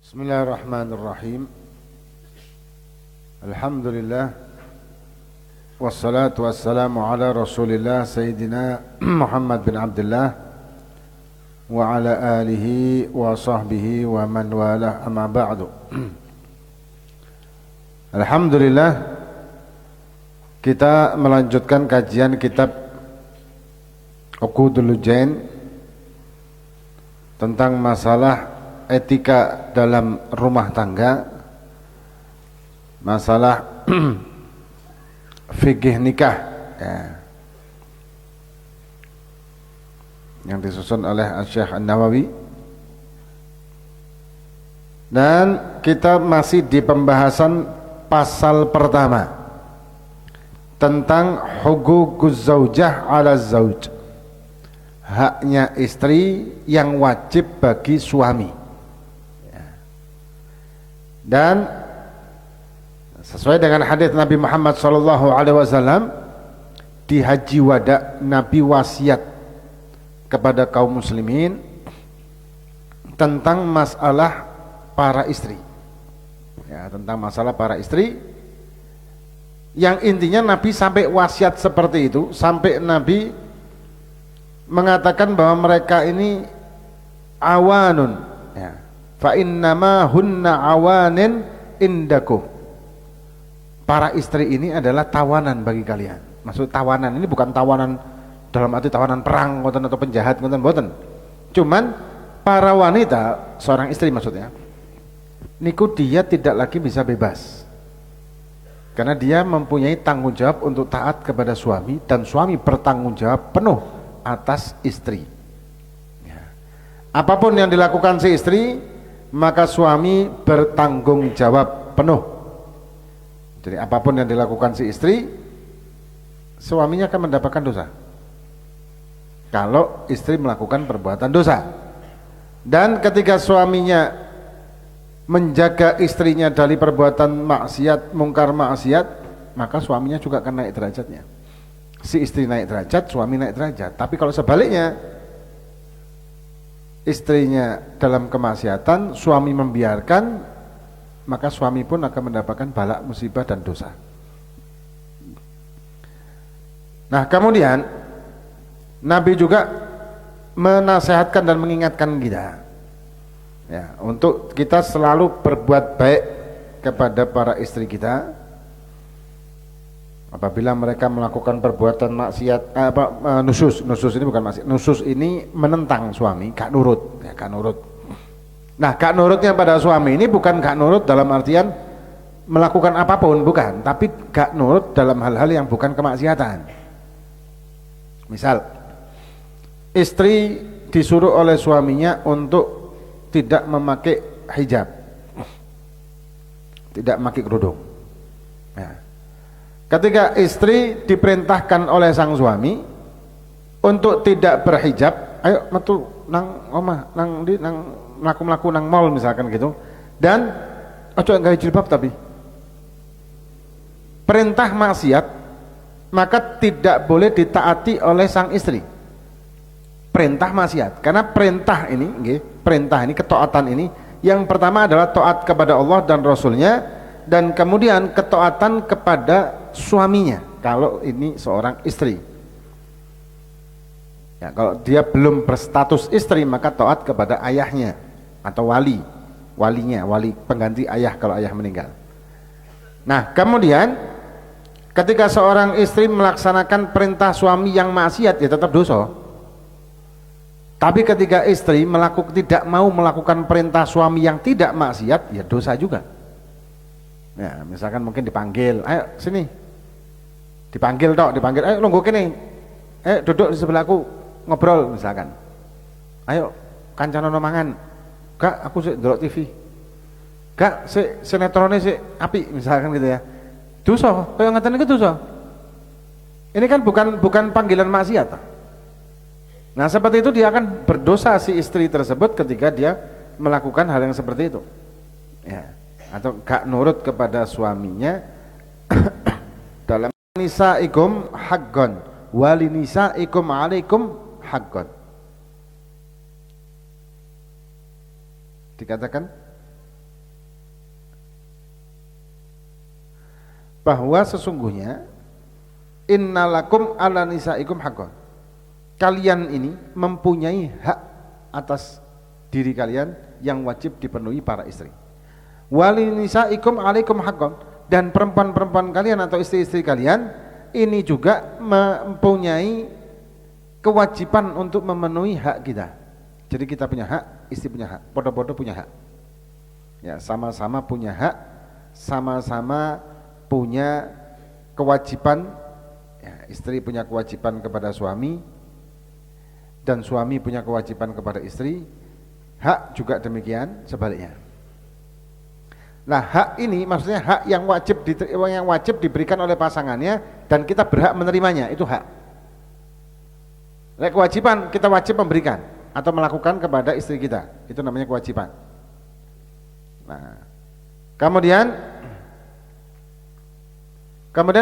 Bismillahirrahmanirrahim. Alhamdulillah. Wassalatu wassalamu ala Rasulillah Sayyidina Muhammad bin Abdullah wa ala alihi wa sahbihi wa man walah, amma ba'du. Alhamdulillah, kita melanjutkan kajian kitab Uqudul Lujain tentang masalah etika dalam rumah tangga, masalah fikih nikah ya, yang disusun oleh Syekh An-Nawawi. Dan kita masih di pembahasan pasal pertama tentang huququz zaujah 'ala zauj, haknya istri yang wajib bagi suami. Dan sesuai dengan hadis Nabi Muhammad SAW, di Haji Wada Nabi wasiat kepada kaum muslimin tentang masalah para istri ya, tentang masalah para istri, yang intinya Nabi sampai wasiat seperti itu, sampai Nabi mengatakan bahwa mereka ini awanun ya, fa innama hunna awanin indakum, para istri ini adalah tawanan bagi kalian. Maksud tawanan ini bukan tawanan dalam arti tawanan perang atau penjahat, boten. Cuman para wanita, seorang istri maksudnya, niku dia tidak lagi bisa bebas, karena dia mempunyai tanggung jawab untuk taat kepada suami, dan suami bertanggung jawab penuh atas istri ya. Apapun yang dilakukan si istri, maka suami bertanggung jawab penuh. Jadi apapun yang dilakukan si istri, suaminya akan mendapatkan dosa kalau istri melakukan perbuatan dosa. Dan ketika suaminya menjaga istrinya dari perbuatan maksiat, mungkar maksiat, maka suaminya juga akan naik derajatnya. Si istri naik derajat, suami naik derajat. Tapi kalau sebaliknya, istrinya dalam kemaksiatan, suami membiarkan, maka suami pun akan mendapatkan bala, musibah dan dosa. Nah, kemudian Nabi juga menasehatkan dan mengingatkan kita ya, untuk kita selalu berbuat baik kepada para istri kita apabila mereka melakukan perbuatan maksiat, nusus ini bukan maksiat, nusus ini menentang suami, gak nurut ya, gak nurut. Nah, gak nurutnya pada suami ini bukan gak nurut dalam artian melakukan apapun, bukan, tapi gak nurut dalam hal-hal yang bukan kemaksiatan. Misal, istri disuruh oleh suaminya untuk tidak memakai hijab, tidak memakai kerudung ya. Ketika istri diperintahkan oleh sang suami untuk tidak berhijab, ayo metu nang omah, nang di nang melaku nang mall misalkan gitu, dan ojo enggak jilbab, tapi perintah maksiat, maka tidak boleh ditaati oleh sang istri. Perintah maksiat, karena perintah ini, ketaatan ini, yang pertama adalah taat kepada Allah dan Rasulnya, dan kemudian ketaatan kepada suaminya kalau ini seorang istri ya. Kalau dia belum berstatus istri, maka taat kepada ayahnya atau walinya, wali pengganti ayah kalau ayah meninggal. Nah, kemudian ketika seorang istri melaksanakan perintah suami yang maksiat, ya tetap dosa. Tapi ketika istri tidak mau melakukan perintah suami yang tidak maksiat, ya dosa juga. Ya, misalkan mungkin dipanggil, ayo sini, dipanggil, ayo lungguh kene, duduk di sebelahku ngobrol misalkan, ayo kancanono mangan, gak aku sih ndelok TV, gak sinetronnya sih api misalkan gitu ya. Dosa, kayak ngatain itu dosa. Ini kan bukan panggilan maksiat. Nah, seperti itu dia akan berdosa si istri tersebut ketika dia melakukan hal yang seperti itu ya, atau gak nurut kepada suaminya dalam nisaikum haqqan wali nisaikum alaikum haqqan. Dikatakan bahwa sesungguhnya innalakum ala nisaikum haqqan. Kalian ini mempunyai hak atas diri kalian yang wajib dipenuhi para istri. Wali nisaikum alaikum haqqan, dan perempuan-perempuan kalian atau istri-istri kalian ini juga mempunyai kewajiban untuk memenuhi hak kita. Jadi kita punya hak, istri punya hak, podo-podo punya hak. Ya, sama-sama punya hak, sama-sama punya kewajiban. Ya, istri punya kewajiban kepada suami dan suami punya kewajiban kepada istri. Hak juga demikian sebaliknya. Nah, hak ini maksudnya hak yang wajib diberikan oleh pasangannya dan kita berhak menerimanya, itu hak. Nah, kewajiban kita wajib memberikan atau melakukan kepada istri kita, itu namanya kewajiban. Nah, kemudian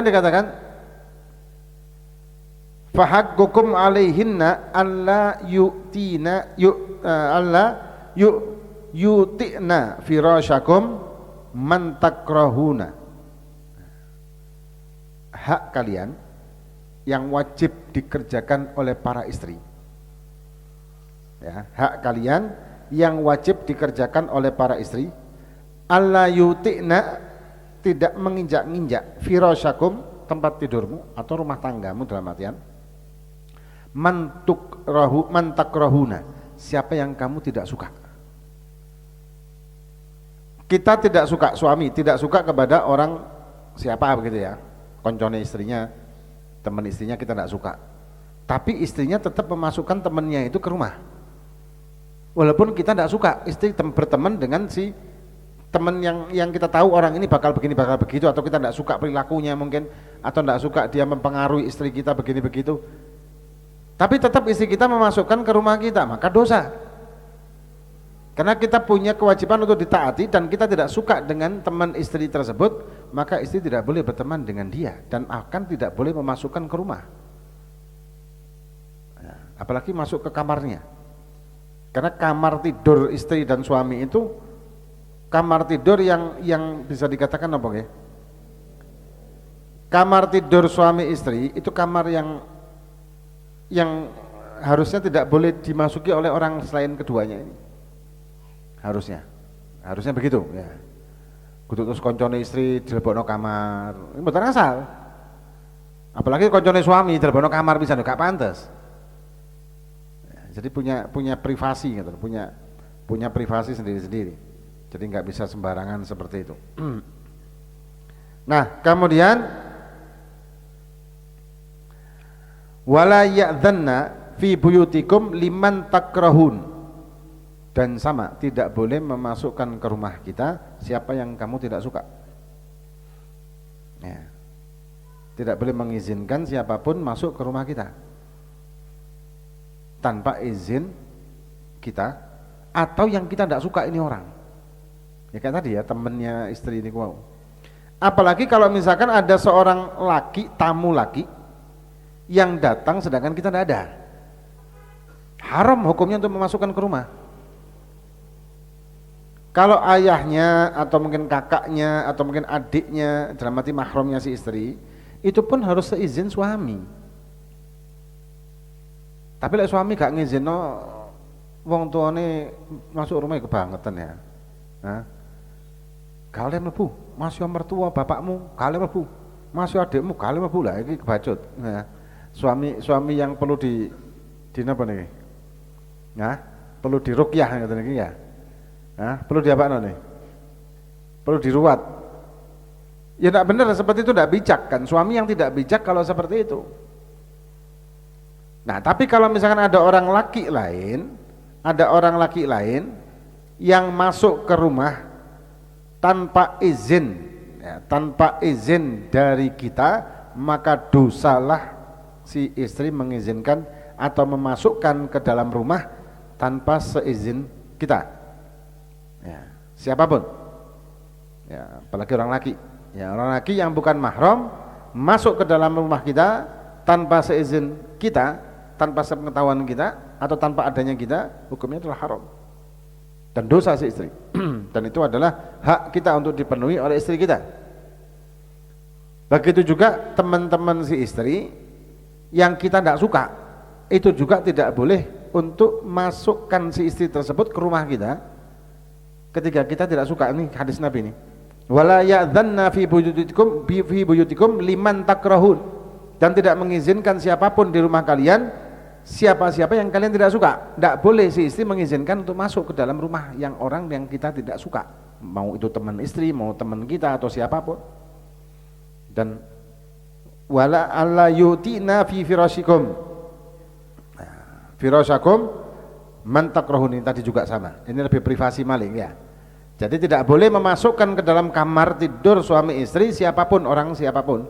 dikatakan fahaqqukum alaihinna alla yu'tina firasyakum man takrahuna. Hak kalian yang wajib dikerjakan oleh para istri. Ya, hak kalian yang wajib dikerjakan oleh para istri, alla yu'tina, tidak menginjak-injak firasyakum, tempat tidurmu atau rumah tanggamu, dalam artian man takrahuna, siapa yang kamu tidak suka. Kita tidak suka, suami tidak suka kepada orang siapa begitu ya, koncone istrinya, teman istrinya kita tidak suka, tapi istrinya tetap memasukkan temannya itu ke rumah, walaupun kita tidak suka istri berteman dengan si teman yang kita tahu orang ini bakal begini bakal begitu, atau kita tidak suka perilakunya mungkin, atau tidak suka dia mempengaruhi istri kita begini begitu, tapi tetap istri kita memasukkan ke rumah kita, maka dosa. Karena kita punya kewajiban untuk ditaati dan kita tidak suka dengan teman istri tersebut, maka istri tidak boleh berteman dengan dia dan akan tidak boleh memasukkan ke rumah. Ya, apalagi masuk ke kamarnya. Karena kamar tidur istri dan suami itu kamar tidur yang bisa dikatakan apa ya? Kamar tidur suami istri itu kamar yang harusnya tidak boleh dimasuki oleh orang selain keduanya ini. Harusnya begitu ya. Kudu terus koncone istri dilebokno kamar, ini mboten asal. Apalagi koncone suami dilebokno kamar bisa gak pantes. Ya, jadi punya privasi gitu, punya privasi sendiri-sendiri. Jadi nggak bisa sembarangan seperti itu. Nah, kemudian wala ya'dhanna fi buyutikum liman takrahun, dan sama tidak boleh memasukkan ke rumah kita siapa yang kamu tidak suka. Ya. Tidak boleh mengizinkan siapapun masuk ke rumah kita tanpa izin kita, atau yang kita tidak suka ini orang. Ya kayak tadi ya, temennya istri ini wow. Apalagi kalau misalkan ada seorang laki, tamu laki yang datang sedangkan kita tidak ada, haram hukumnya untuk memasukkan ke rumah. Kalau ayahnya atau mungkin kakaknya atau mungkin adiknya, dalam arti mahramnya si istri, itu pun harus seizin suami. Tapi lek suami gak ngizinno, wong tuane masuk rumah kebangetan ya. Nah, kalian mlebu, masih mertua bapakmu, kalian mlebu, masih adikmu, kalian mlebu lah, ini kebacut. Nah, suami yang perlu di napa niki? Nah, perlu diruqyah ngoten niki ya. Nah, perlu diapakno nih? Perlu diruat. Ya tidak benar seperti itu, tidak bijak kan. Suami yang tidak bijak kalau seperti itu. Nah, tapi kalau misalkan ada orang laki lain yang masuk ke rumah tanpa izin, ya, tanpa izin dari kita, maka dosalah si istri mengizinkan atau memasukkan ke dalam rumah tanpa seizin kita. Ya, siapapun, ya, apalagi orang laki, ya, orang laki yang bukan mahram masuk ke dalam rumah kita tanpa seizin kita, tanpa sepengetahuan kita atau tanpa adanya kita, hukumnya adalah haram dan dosa si istri. Dan itu adalah hak kita untuk dipenuhi oleh istri kita. Begitu juga teman-teman si istri yang kita tidak suka, itu juga tidak boleh untuk masukkan si istri tersebut ke rumah kita ketika kita tidak suka. Ini hadis Nabi ini. Wala ya'dzanna fi buyutikum liman takrahun, dan tidak mengizinkan siapapun di rumah kalian, siapa-siapa yang kalian tidak suka. Tidak boleh si istri mengizinkan untuk masuk ke dalam rumah yang orang yang kita tidak suka, mau itu teman istri, mau teman kita atau siapapun. Dan wala alla yutina fi firasyikum, firasyakum man takrahun, ini tadi juga sama, ini lebih privasi maling ya. Jadi tidak boleh memasukkan ke dalam kamar tidur suami istri siapapun, orang siapapun,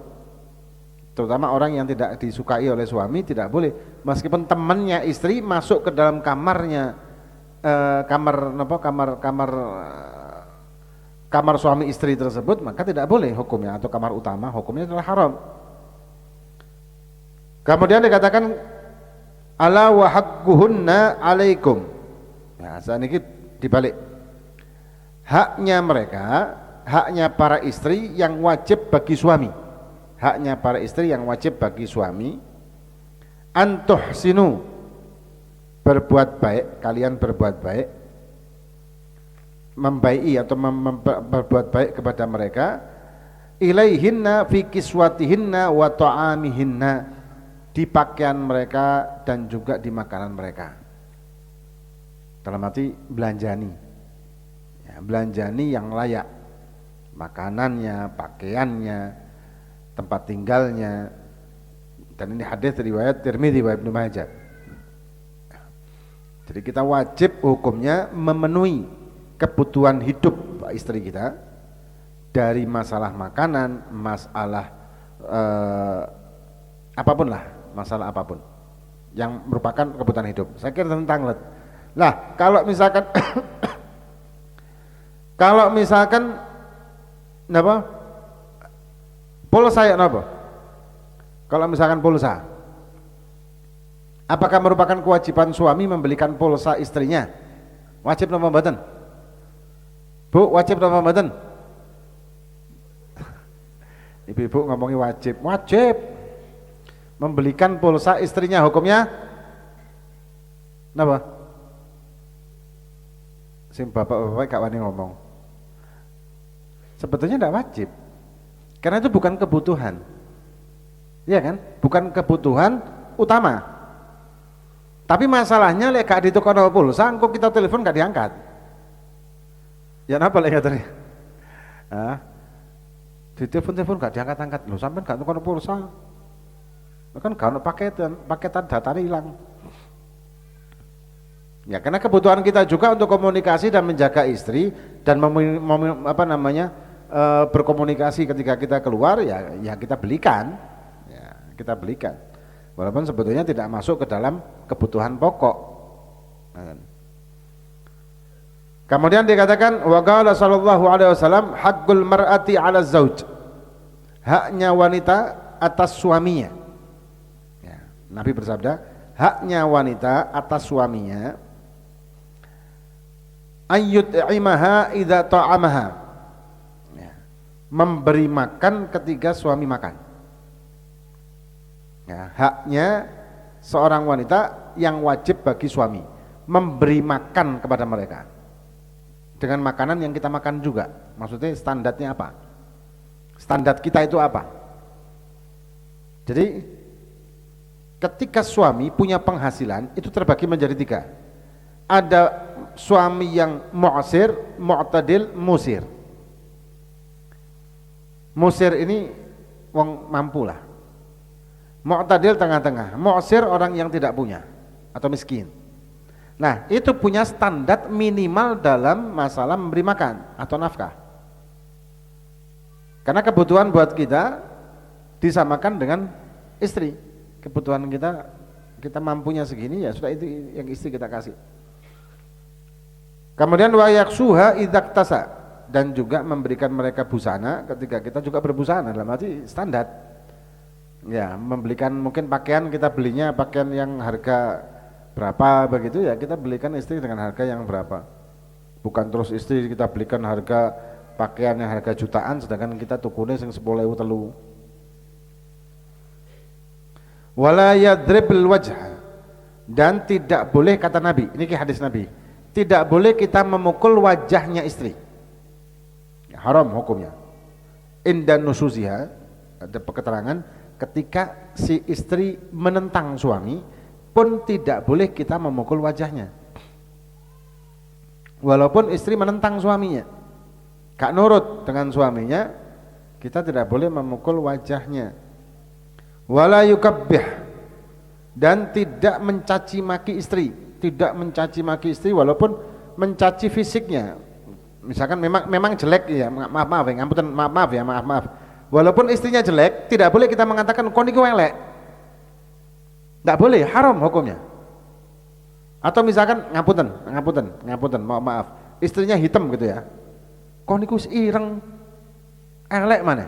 terutama orang yang tidak disukai oleh suami tidak boleh. Meskipun temannya istri masuk ke dalam kamarnya, kamar suami istri tersebut, maka tidak boleh hukumnya, atau kamar utama, hukumnya adalah haram. Kemudian dikatakan ala wa haqquhunna alaikum. Nah, saat ini dibalik. Haknya mereka, haknya para istri yang wajib bagi suami. Haknya para istri yang wajib bagi suami, antuhsinu, berbuat baik, kalian berbuat baik, membaiki atau berbuat baik kepada mereka, ilaihinna fi kiswatihinna wa ta'amihinna, di pakaian mereka dan juga di makanan mereka. Dalam arti belanjani ya, belanjani yang layak, makanannya, pakaiannya, tempat tinggalnya. Dan ini hadis riwayat Tirmidzi wa Ibnu Majah. Jadi kita wajib hukumnya memenuhi kebutuhan hidup istri kita, dari masalah makanan, masalah apapun lah, masalah apapun yang merupakan kebutuhan hidup. Saya kira tentang lah, kalau misalkan kalau misalkan napa pulsa ya napa, kalau misalkan pulsa, apakah merupakan kewajiban suami membelikan pulsa istrinya? Wajib napa mboten? Bu, wajib napa mboten? Ibu-ibu ngomongin wajib, wajib membelikan pulsa istrinya, hukumnya napa? Sing bapak-bapak gak wani ngomong. Sebetulnya tidak wajib, karena itu bukan kebutuhan, ya kan? Bukan kebutuhan utama. Tapi masalahnya lek gak ditukar pulsa, engko kita telepon gak diangkat. Ya napa lek katanya? Di telepon gak diangkat-angkat. Loh, sampean gak tukar pulsa. Kan gak ono paketan datanya hilang. Ya, karena kebutuhan kita juga untuk komunikasi dan menjaga istri dan berkomunikasi ketika kita keluar, ya kita belikan. Ya, kita belikan. Walaupun sebetulnya tidak masuk ke dalam kebutuhan pokok. Kemudian dikatakan wa qala sallallahu alaihi wasallam haqqul mar'ati 'ala zauj. Haknya wanita atas suaminya. Ya, Nabi bersabda, haknya wanita atas suaminya ayyut'imaha idza ta'amaha. Ya, memberi makan ketika suami makan. Ya, haknya seorang wanita yang wajib bagi suami memberi makan kepada mereka dengan makanan yang kita makan juga. Maksudnya standarnya apa? Standar kita itu apa? Jadi ketika suami punya penghasilan itu terbagi menjadi 3. Ada suami yang mu'sir, mu'tadil, musir. Musir ini wong mampu lah. Mu'tadil tengah-tengah, mu'sir orang yang tidak punya atau miskin. Nah, itu punya standar minimal dalam masalah memberi makan atau nafkah. Karena kebutuhan buat kita disamakan dengan istri. Kebutuhan kita mampunya segini, ya sudah, itu yang istri kita kasih. Kemudian wa yaksuha idzaktasa, dan juga memberikan mereka busana ketika kita juga berbusana, dalam arti standar. Ya, membelikan mungkin pakaian, kita belinya pakaian yang harga berapa begitu, ya kita belikan istri dengan harga yang berapa. Bukan terus istri kita belikan harga pakaian yang harga jutaan sedangkan kita tukune sing 10.000 telu. Wala yadribul wajha, dan tidak boleh, kata Nabi, ini hadis Nabi, tidak boleh kita memukul wajahnya istri. Haram hukumnya. Indan nusuziha, ada keterangan ketika si istri menentang suami pun tidak boleh kita memukul wajahnya. Walaupun istri menentang suaminya, gak nurut dengan suaminya, kita tidak boleh memukul wajahnya. Wala yukabbih, dan tidak mencaci maki istri, tidak mencaci maki istri walaupun mencaci fisiknya. Misalkan memang jelek ya, maaf ya, ngapunten, maaf. Walaupun istrinya jelek, tidak boleh kita mengatakan kok niku elek. Tidak boleh, haram hukumnya. Atau misalkan ngapunten, maaf, istrinya hitam gitu ya. Kok niku ireng, elek mana?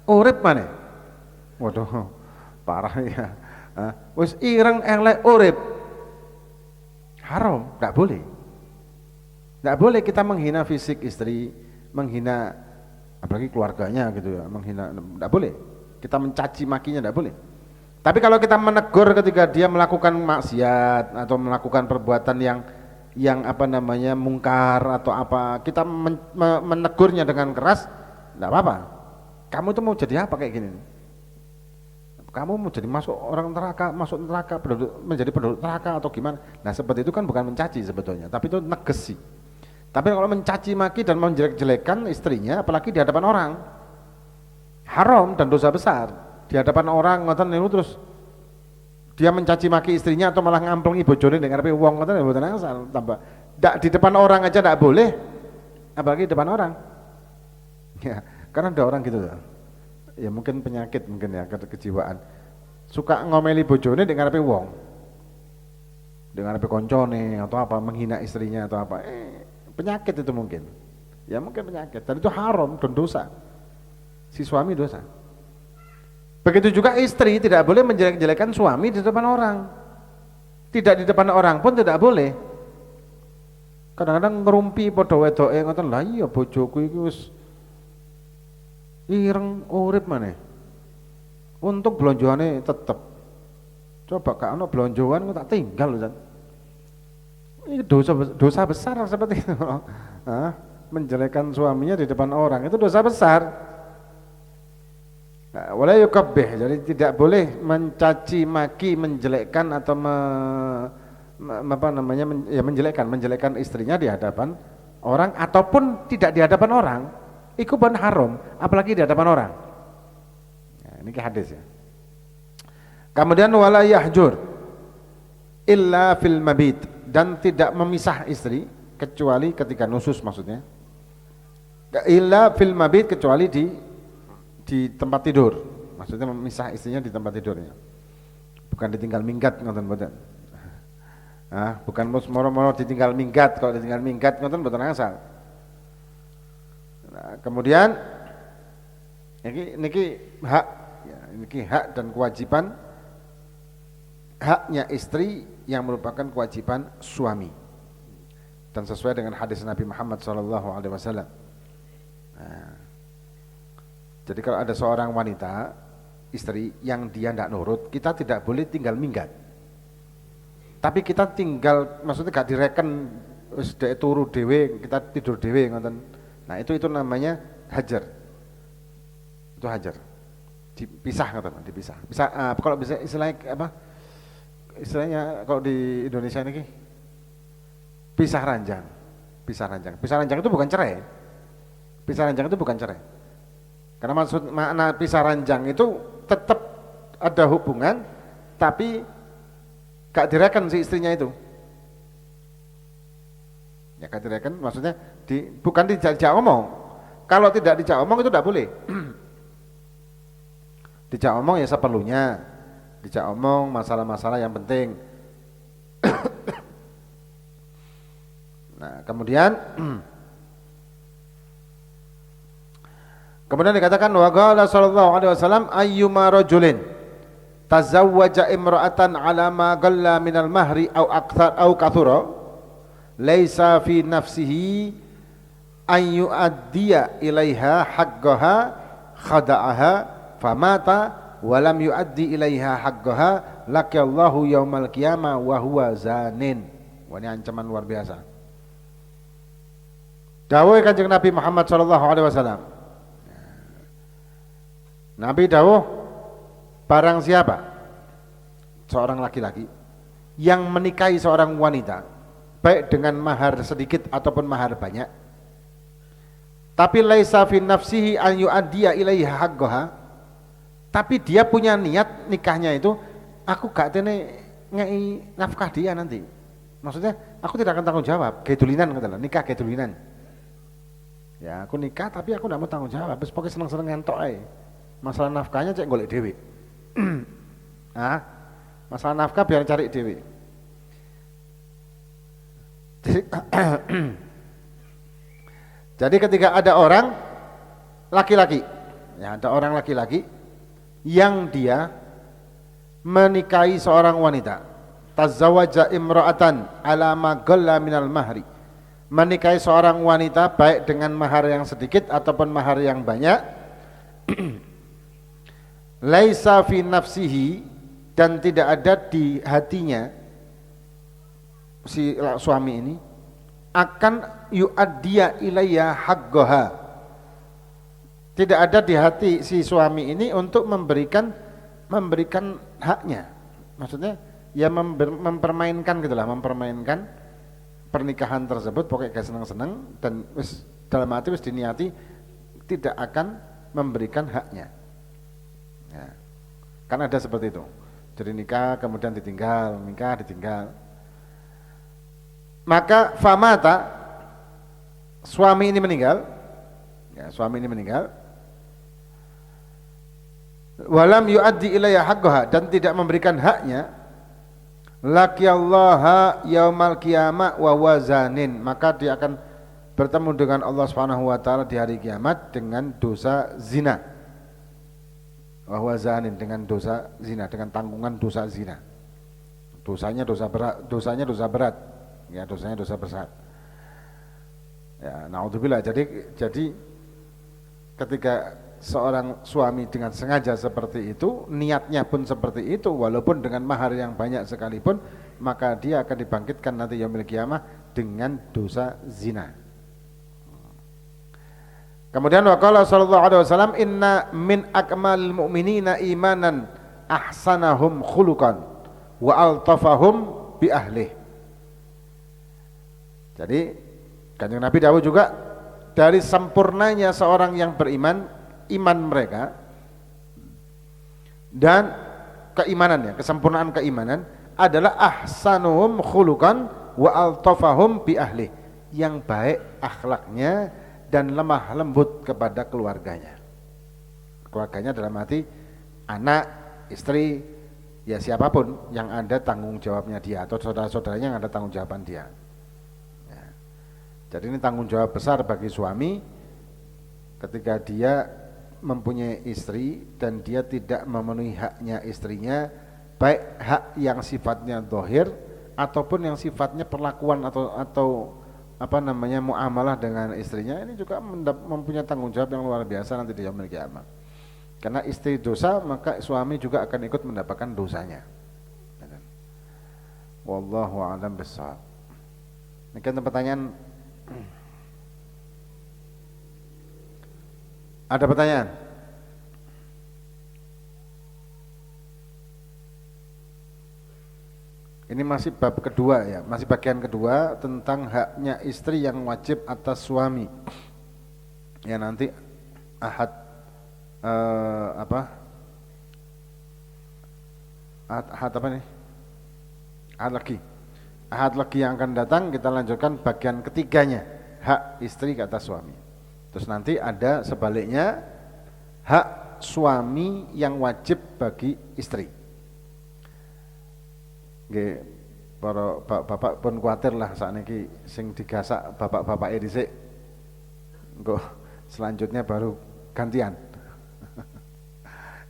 Urip mana? Waduh, parah ya. Wis ireng elek urip. Haram, tidak boleh. Tidak boleh kita menghina fisik istri, menghina apalagi keluarganya gitu ya, menghina, tidak boleh. Kita mencaci makinya tidak boleh. Tapi kalau kita menegur ketika dia melakukan maksiat atau melakukan perbuatan yang apa namanya mungkar atau apa, kita menegurnya dengan keras, tidak apa-apa. Kamu tuh mau jadi apa kayak gini? Kamu mau jadi masuk neraka, menjadi penduduk neraka atau gimana? Nah seperti itu kan bukan mencaci sebetulnya, tapi itu negesi. Tapi kalau mencaci maki dan menjelek-jelekan istrinya, apalagi di hadapan orang, haram dan dosa besar. Di hadapan orang ngoten niku terus dia mencaci maki istrinya atau malah ngamplengi bojone ning ngarepe wong ngoten mboten asal tambah. Di depan orang aja tidak boleh, apalagi di depan orang. Ya, karena ada orang gitu. Ya mungkin penyakit mungkin ya, kejiwaan. Suka ngomeli bojone ning ngarepe wong. Ning ngarepe koncone atau apa, menghina istrinya atau apa. Penyakit itu mungkin. Ya mungkin penyakit. Dan itu haram dan dosa. Si suami dosa. Begitu juga istri tidak boleh menjelek-jelekan suami di depan orang. Tidak di depan orang pun tidak boleh. Kadang-kadang ngerumpi padha wedoke ngoten, lah iya bojoku iki wis ireng urip maneh. Untuk blonjoane tetep. Coba gak ono blonjoan kok tak tinggal lho, ini dosa besar seperti itu. Menjelekkan suaminya di depan orang itu dosa besar. Wala yukabbih, jadi tidak boleh mencaci maki, menjelekkan atau menjelekkan istrinya di hadapan orang ataupun tidak di hadapan orang. Itu pun haram, apalagi di hadapan orang. Nah, ini hadis ya. Kemudian wala yahjur illa fil mabit, dan tidak memisah istri kecuali ketika nusus, maksudnya illa fil mabit, kecuali di tempat tidur, maksudnya memisah istrinya di tempat tidurnya, bukan ditinggal minggat ngoten mboten. Bukan moro-moro ditinggal minggat. Kalau ditinggal minggat ngoten mboten asal. Nah, kemudian niki hak ya, niki hak dan kewajiban, haknya istri yang merupakan kewajiban suami dan sesuai dengan hadis Nabi Muhammad SAW. Nah, jadi kalau ada seorang wanita istri yang dia tidak nurut, kita tidak boleh tinggal minggat. Tapi kita tinggal, maksudnya gak direken wis dek turu dhewe, kita tidur dhewe ngoten. Nah, itu namanya hajar. Itu hajar. Dipisah ngoten, dipisah. Bisa kalau bisa istilahnya apa? Istilahnya kalau di Indonesia ini pisah ranjang. Pisah ranjang itu bukan cerai. Pisah ranjang itu bukan cerai. Karena makna pisah ranjang itu tetap ada hubungan, tapi gak direken si istrinya itu. Ya gak direken, maksudnya bukan dijak omong. Kalau tidak dijak omong itu tidak boleh. Dijak omong ya seperlunya. Dijak omong masalah-masalah yang penting. Nah, kemudian dikatakan wa qala sallallahu alaihi wasallam ayyuma rajulin tazawwaja imra'atan ala ma qalla minal mahri au akthar au kathura laisa fi nafsihi an yu'addiya ilaiha haqqaha khada'aha famata walam yuaddi ilaiha haqqaha laqiyallahu yaumal qiyamah wa huwa zanin. Wah, ini ancaman luar biasa. Dawuh Kanjeng Nabi Muhammad sallallahu alaihi wasallam. Nabi dawuh, barang siapa seorang laki-laki yang menikahi seorang wanita baik dengan mahar sedikit ataupun mahar banyak, tapi laisa fi nafsihi an yuaddiya ilaiha haqqaha, tapi dia punya niat nikahnya itu aku gak tene ngei nafkah dia nanti. Maksudnya aku tidak akan tanggung jawab, gedulinan katalah, nikah gedulinan. Ya, aku nikah tapi aku tidak mau tanggung jawab, wis pokoke seneng-seneng ngentok ae. Masalah nafkahnya cek golek dhewe. Ah, masalah nafkah biar cari dhewe. Jadi ketika ada orang laki-laki, ya ada orang laki-laki yang dia menikahi seorang wanita, tazawwaja imra'atan ala ma ghalla minal mahri, menikahi seorang wanita baik dengan mahar yang sedikit ataupun mahar yang banyak, laisa fi nafsihi, dan tidak ada di hatinya si suami ini akan yu'addiya ilayya haqqaha, tidak ada di hati si suami ini untuk memberikan haknya. Maksudnya ya mempermainkan gitulah, mempermainkan pernikahan tersebut pokoknya gak seneng-seneng dan wis dalam hati wis diniati tidak akan memberikan haknya. Ya. Kan ada seperti itu. Jadi nikah kemudian ditinggal, nikah ditinggal. Maka famata, suami ini meninggal, ya, suami ini meninggal, walam yuaddi ilayya haqqaha, dan tidak memberikan haknya, laqiyallaha yaumal qiyamah wa wazanin, maka dia akan bertemu dengan Allah Subhanahu wa taala di hari kiamat dengan dosa zina. Wa wazanin, dengan dosa zina, dengan tanggungan dosa zina. Dosanya dosa berat. Ya, dosanya dosa besar. Ya, naudzubillah. Jadi ketika seorang suami dengan sengaja seperti itu, niatnya pun seperti itu, walaupun dengan mahar yang banyak sekalipun, maka dia akan dibangkitkan nanti yaumil qiyamah dengan dosa zina. Kemudian waqala sallallahu alaihi wasallam, inna min akmalil mu'minina imanan ahsanahum khuluqan wa altafahum bi ahlih. Jadi Kanjeng Nabi dawuh juga, dari sempurnanya seorang yang beriman, iman mereka dan keimanannya, kesempurnaan keimanan adalah ahsanuhum khuluqan wa altafahum bi ahli, yang baik akhlaknya dan lemah lembut kepada keluarganya. Keluarganya dalam arti anak, istri, ya siapapun yang ada tanggung jawabnya dia, atau saudara-saudaranya yang ada tanggung jawaban dia. Jadi ini tanggung jawab besar bagi suami ketika dia mempunyai istri dan dia tidak memenuhi haknya istrinya, baik hak yang sifatnya zahir ataupun yang sifatnya perlakuan atau apa namanya muamalah dengan istrinya, ini juga mempunyai tanggung jawab yang luar biasa nanti di yaumil qiyamah. Karena istri dosa, maka suami juga akan ikut mendapatkan dosanya. Wallahu a'lam bishawab. Ini kan pertanyaan. Ada pertanyaan? Ini masih bab kedua ya, masih bagian kedua tentang haknya istri yang wajib atas suami. Ya nanti ahad ahad apa nih? Ahad lagi yang akan datang kita lanjutkan bagian ketiganya, hak istri ke atas suami. Terus nanti ada sebaliknya, hak suami yang wajib bagi istri. Nggih, para bapak pun kuatir lah sakniki sing digasak bapak-bapake dhisik. Engko selanjutnya baru gantian.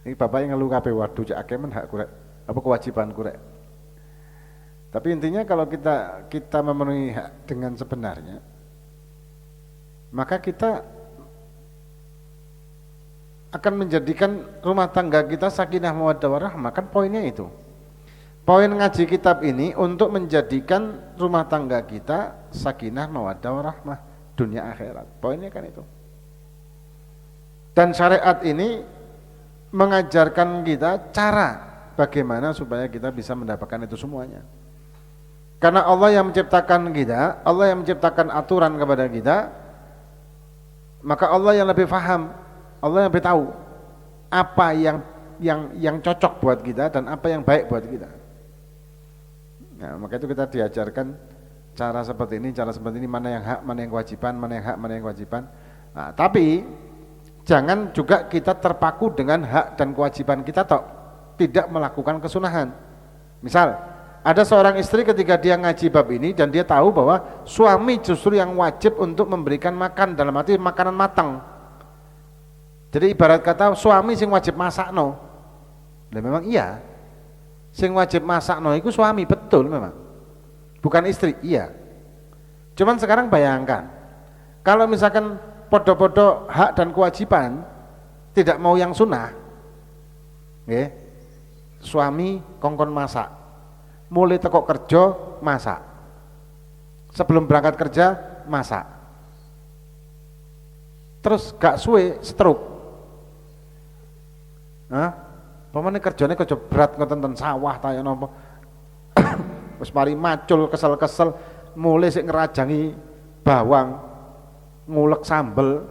Ini bapaknya ngeluh kabeh, waduh cak akeh men hak kurek, apa kewajiban kurek. Tapi intinya kalau kita memenuhi hak dengan sebenarnya, maka kita akan menjadikan rumah tangga kita sakinah mawaddah warahmah, kan poinnya itu. Poin ngaji kitab ini untuk menjadikan rumah tangga kita sakinah mawaddah warahmah dunia akhirat. Poinnya kan itu. Dan syariat ini mengajarkan kita cara bagaimana supaya kita bisa mendapatkan itu semuanya. Karena Allah yang menciptakan kita, Allah yang menciptakan aturan kepada kita, maka Allah yang lebih paham, Allah yang lebih tahu apa yang cocok buat kita dan apa yang baik buat kita. Nah, maka itu kita diajarkan cara seperti ini, mana yang hak, mana yang kewajiban, mana yang hak, mana yang kewajiban. Nah, tapi jangan juga kita terpaku dengan hak dan kewajiban kita tok, tidak melakukan kesunahan. Misal, ada seorang istri ketika dia ngaji bab ini dan dia tahu bahwa suami justru yang wajib untuk memberikan makan, dalam arti makanan matang. Jadi ibarat kata suami sing wajib masakno. Nah, memang iya. Sing wajib masakno itu suami, betul memang. Bukan istri, iya. Cuman sekarang bayangkan, kalau misalkan podo-podo hak dan kewajiban tidak mau yang sunnah, ya, suami kongkon masak, mulai teko kerja masak, sebelum berangkat kerja masak, terus gak suwe stroke. Pemane kerjane kerja berat ngoten ten sawah ta ya napa. Wis mari macul kesel-kesel mulai sik ngerajangi bawang, ngulek sambel,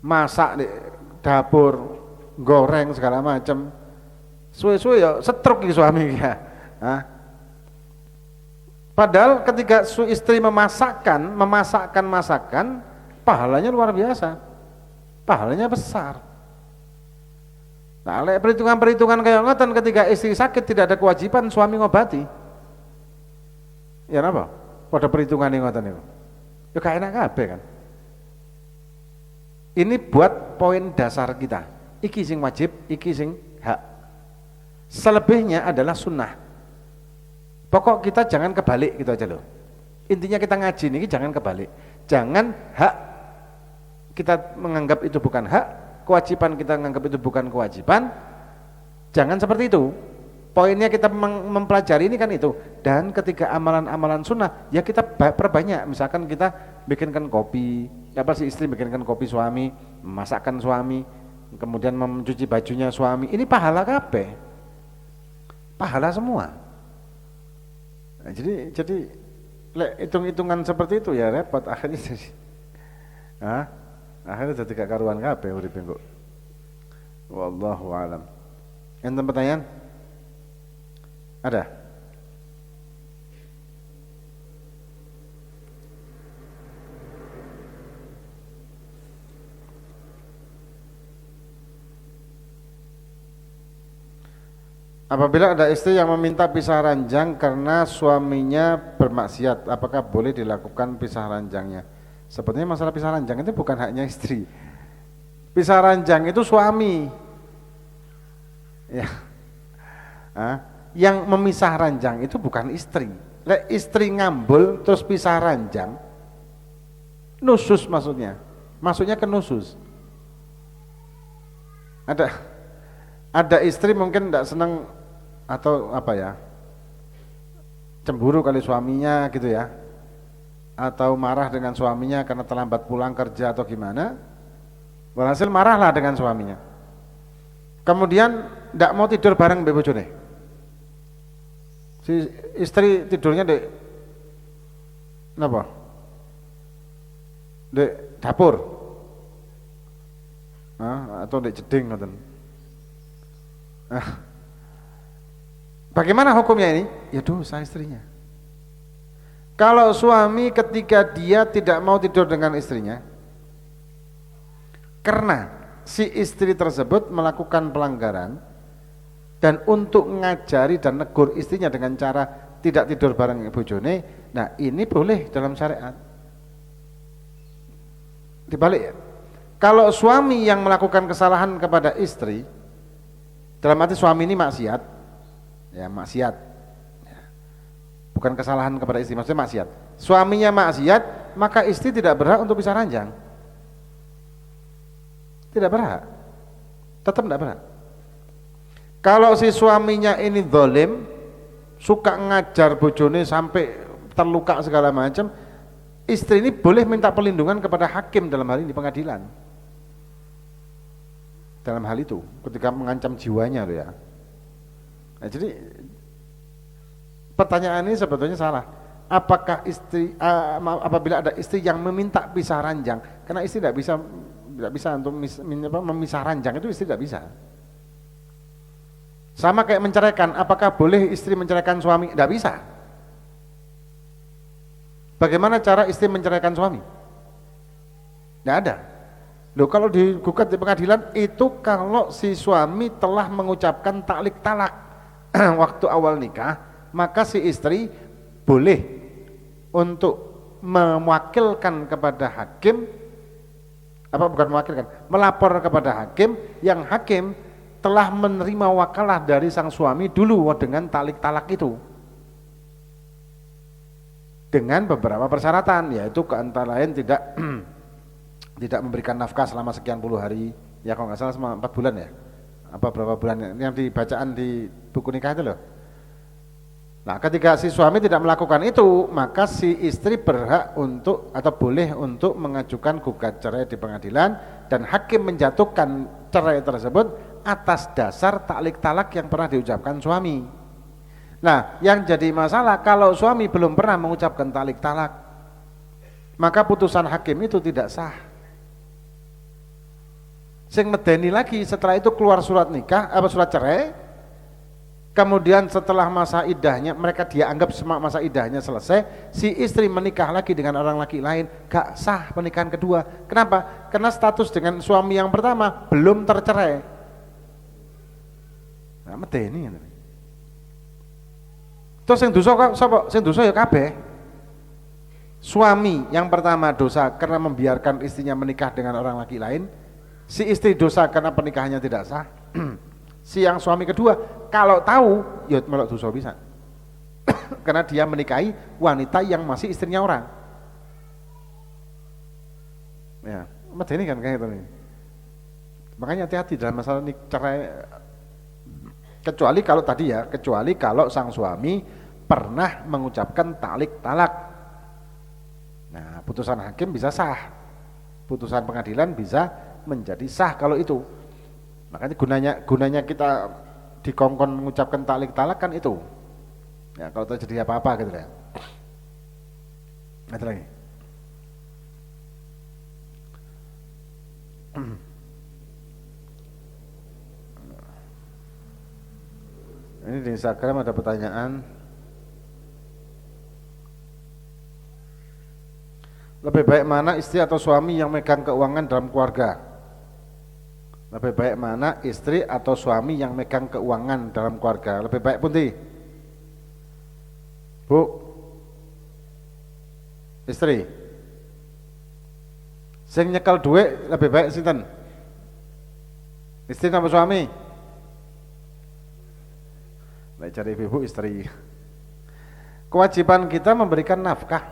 masak di dapur, goreng segala macam. Suwe-suwe ya stroke iki suami ya. Padahal ketika istri memasakkan masakan, pahalanya luar biasa. Pahalanya besar. Nah, perhitungan kayak ngoten ketika istri sakit tidak ada kewajiban suami ngobati. Ya napa? Pada perhitungan ngoten niku. Ya gak enak kabeh kan. Ini buat poin dasar kita. Iki sing wajib, iki sing hak. Selebihnya adalah sunnah. Pokok kita jangan kebalik gitu aja loh. Intinya kita ngaji ini jangan kebalik. Jangan hak kita menganggap itu bukan hak, kewajiban kita menganggap itu bukan kewajiban. Jangan seperti itu. Poinnya kita mempelajari ini kan itu. Dan ketika amalan-amalan sunnah, ya kita perbanyak. Misalkan kita bikinkan kopi, apa sih istri bikinkan kopi suami, masakkan suami, kemudian mencuci bajunya suami. Ini pahala kabeh. Pahala semua. Nah, jadi hitung-hitungan seperti itu ya repot akhirnya jadi. Akhirnya jadi gak karuan kabeh uripe kok. Wallahu alam. Enten pertanyaan? Ada? Apabila ada istri yang meminta pisah ranjang karena suaminya bermaksiat, apakah boleh dilakukan pisah ranjangnya? Sebenarnya masalah pisah ranjang itu bukan haknya istri. Pisah ranjang itu suami. Ya. Yang memisah ranjang itu bukan istri. Lek istri ngambul terus pisah ranjang, nusus maksudnya. Maksudnya ke nusus. Ada istri mungkin tidak senang atau apa ya, cemburu kali suaminya gitu ya, atau marah dengan suaminya karena terlambat pulang kerja atau gimana, walhasil marahlah dengan suaminya. Kemudian tidak mau tidur bareng mbek bojone. Si istri tidurnya di napa? Di dapur. Atau di jeding ngoten. Bagaimana hukumnya ini? Ya dosa istrinya. Kalau suami ketika dia tidak mau tidur dengan istrinya karena si istri tersebut melakukan pelanggaran, dan untuk ngajari dan negur istrinya dengan cara tidak tidur bareng bojone, nah ini boleh dalam syariat. Dibalik ya. Kalau suami yang melakukan kesalahan kepada istri, dalam arti suami ini maksiat, ya maksiat, ya. Bukan kesalahan kepada istri, maksudnya maksiat. Suaminya maksiat, maka istri tidak berhak untuk pisah ranjang. Tidak berhak. tetap tidak berat. Kalau si suaminya ini zalim, suka ngajar bojone sampai terluka segala macam, istri ini boleh minta perlindungan kepada hakim dalam hal ini pengadilan. Dalam hal itu, ketika mengancam jiwanya loh ya. Nah, jadi pertanyaan ini sebetulnya salah. Apakah istri apabila ada istri yang meminta pisah ranjang, karena istri tidak bisa untuk memisah ranjang, itu istri tidak bisa. Sama kayak menceraikan, apakah boleh istri menceraikan suami? Tidak bisa. Bagaimana cara istri menceraikan suami? Tidak ada. Loh, kalau digugat di pengadilan itu kalau si suami telah mengucapkan taklik talak waktu awal nikah, maka si istri boleh untuk mewakilkan kepada hakim, melapor kepada hakim, yang hakim telah menerima wakalah dari sang suami dulu dengan taklik talak itu, dengan beberapa persyaratan, yaitu antara lain tidak memberikan nafkah selama sekian puluh hari, ya kalau nggak salah selama 4 bulan ya, apa berapa bulan yang dibacaan di buku nikah itu loh. Nah, ketika si suami tidak melakukan itu, maka si istri berhak untuk atau boleh untuk mengajukan gugat cerai di pengadilan, dan hakim menjatuhkan cerai tersebut atas dasar taklik talak yang pernah diucapkan suami. Nah, yang jadi masalah kalau suami belum pernah mengucapkan taklik talak, maka putusan hakim itu tidak sah. Sing medeni lagi setelah itu keluar surat nikah, surat cerai. Kemudian setelah masa iddahnya, dia anggap masa iddahnya selesai, si istri menikah lagi dengan orang laki lain, gak sah pernikahan kedua. Kenapa? Karena status dengan suami yang pertama belum tercerai. Nah, medeni. Terus yang dosa sapa? Sing dosa ya kabeh. Suami yang pertama dosa karena membiarkan istrinya menikah dengan orang laki lain, si istri dosa karena pernikahannya tidak sah. Si yang suami kedua kalau tahu ya melok dosa bisa. Karena dia menikahi wanita yang masih istrinya orang. Ya, medeni kan kayak gitu nih. Makanya hati-hati dalam masalah cerai, kecuali kalau sang suami pernah mengucapkan taklik talak. Nah, putusan hakim bisa sah, putusan pengadilan bisa menjadi sah kalau itu. Makanya gunanya kita dikongkon mengucapkan taklik talak kan itu. Ya, kalau terjadi apa-apa gitu ya. Ada lagi. Ini di Instagram ada pertanyaan. Lebih baik mana istri atau suami yang megang keuangan dalam keluarga? Lebih baik mana istri atau suami yang megang keuangan dalam keluarga? Lebih baik pundi? Bu? Istri? Sing nyekel duit lebih baik sinten? Istri atau suami? Baik, cari ibu istri. Kewajiban kita memberikan nafkah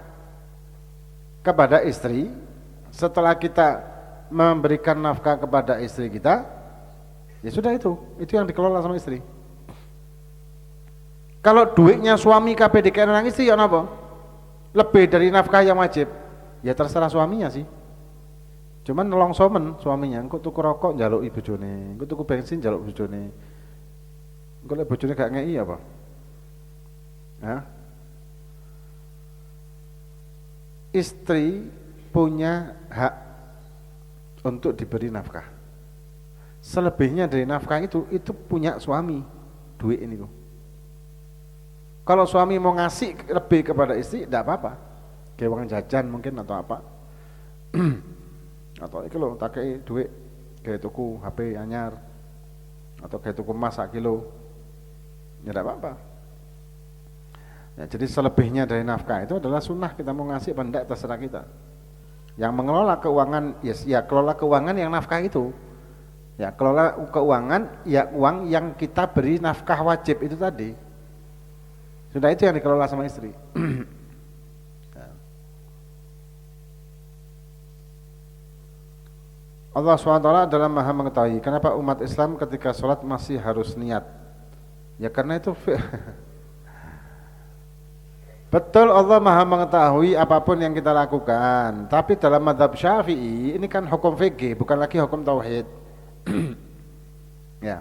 kepada istri. Setelah kita memberikan nafkah kepada istri kita, ya sudah, itu yang dikelola sama istri. Kalau duitnya suami kabeh dikene nang istri ya napa? Lebih dari nafkah yang wajib, ya terserah suaminya sih. Cuman nelongsomen suaminya, engko tuku rokok njaluk bojone, engko tuku bensin njaluk bojone. Engko lek bojone gak ngeki apa? Hah? Istri punya hak untuk diberi nafkah. Selebihnya dari nafkah itu punya suami, duit ini. Kalau suami mau ngasih lebih kepada istri, tidak apa-apa. Kayak uang jajan mungkin atau apa. Atau iki lho tak kei duit kayak tuku HP anyar atau kayak tuku emas 1 kilo. Ya tidak apa-apa. Ya, jadi selebihnya dari nafkah itu adalah sunnah, kita mau ngasih apa enggak terserah kita. Yang mengelola keuangan, ya kelola keuangan yang nafkah itu. Ya kelola keuangan, ya uang yang kita beri nafkah wajib itu tadi. Sudah, itu yang dikelola sama istri. Allah SWT adalah maha mengetahui. Kenapa umat Islam ketika sholat masih harus niat? Ya karena itu betul, Allah maha mengetahui apapun yang kita lakukan. Tapi dalam mazhab Syafi'i ini kan hukum fikih, bukan lagi hukum tauhid. Ya,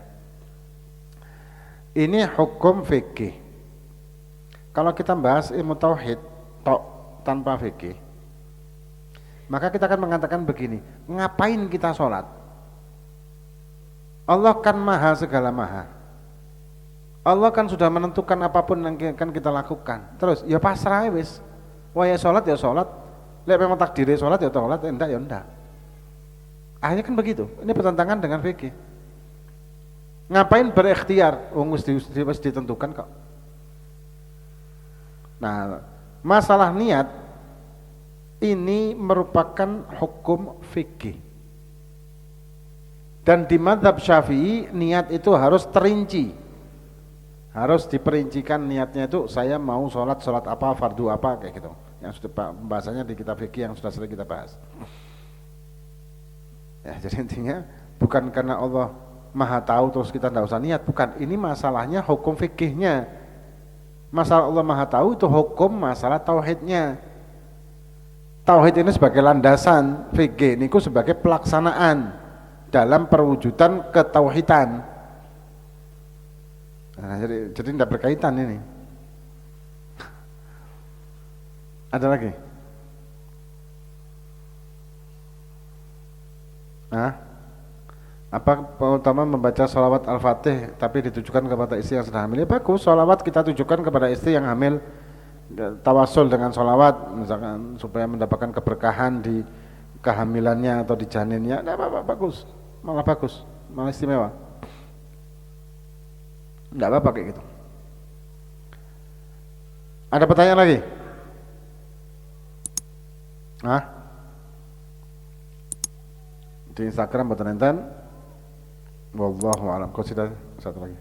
ini hukum fikih. Kalau kita bahas ilmu tauhid tanpa fikih, maka kita akan mengatakan begini, ngapain kita sholat? Allah kan maha segala maha. Allah kan sudah menentukan apapun yang akan kita lakukan. Terus ya pasrah wis. Wah ya sholat ya sholat. Lek memang takdirnya sholat ya sholat, enggak ya enggak. Akhirnya kan begitu. Ini bertentangan dengan fikih. Ngapain berikhtiar? Wis ditentukan kok. Nah, masalah niat ini merupakan hukum fikih. Dan di mazhab Syafi'i niat itu harus terinci. Harus diperincikan niatnya itu saya mau sholat apa, fardu apa kayak gitu. Yang sudah pembahasannya di kitab fikih yang sudah sering kita bahas. Ya, jadi intinya bukan karena Allah maha tahu terus kita tidak usah niat, bukan. Ini masalahnya hukum fikihnya. Masalah Allah maha tahu itu hukum masalah tauhidnya. Tauhid ini sebagai landasan, fikih niku sebagai pelaksanaan dalam perwujudan ketauhidan. Nah, jadi tidak berkaitan ini. Ada lagi? Apa utama membaca sholawat Al-Fatih tapi ditujukan kepada istri yang sedang hamil? Ya bagus, sholawat kita tujukan kepada istri yang hamil, tawasul dengan sholawat misalkan supaya mendapatkan keberkahan di kehamilannya atau di janinnya. Nah, bagus, malah istimewa. Enggak apa-apa kayak gitu. Ada pertanyaan lagi? Di Instagram buat nonton. Wallahu a'lam. Kau sudah satu lagi.